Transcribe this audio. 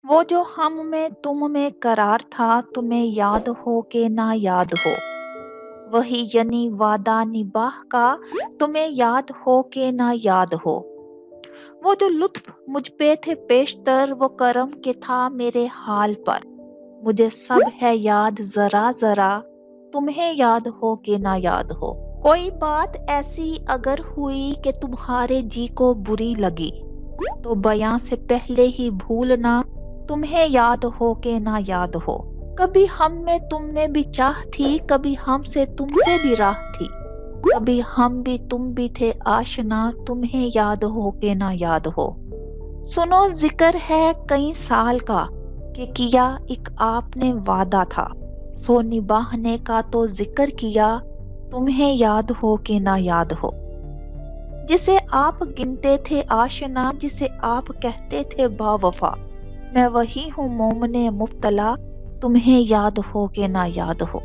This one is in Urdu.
وہ جو ہم میں تم میں قرار تھا، تمہیں یاد ہو کہ نہ یاد ہو، وہی یعنی وعدہ نباہ کا، تمہیں یاد ہو کہ نہ یاد ہو۔ وہ جو لطف مجھ پہ تھے پیشتر، وہ کرم کے تھا میرے حال پر، مجھے سب ہے یاد ذرا ذرا، تمہیں یاد ہو کہ نہ یاد ہو۔ کوئی بات ایسی اگر ہوئی کہ تمہارے جی کو بری لگی، تو بیاں سے پہلے ہی بھولنا، تمہیں یاد ہو کہ نہ یاد ہو۔ کبھی ہم میں تم نے بھی چاہ تھی، کبھی ہم سے تم سے بھی راہ تھی، کبھی ہم بھی تم بھی تھے آشنا، تمہیں یاد ہو کہ نہ یاد ہو۔ سنو ذکر ہے کئی سال کا، کہ کیا ایک آپ نے وعدہ تھا، سو نباہنے کا تو ذکر کیا، تمہیں یاد ہو کہ نہ یاد ہو۔ جسے آپ گنتے تھے آشنا، جسے آپ کہتے تھے با وفا، میں وہی ہوں مومن مبتلا، تمہیں یاد ہو کہ نہ یاد ہو۔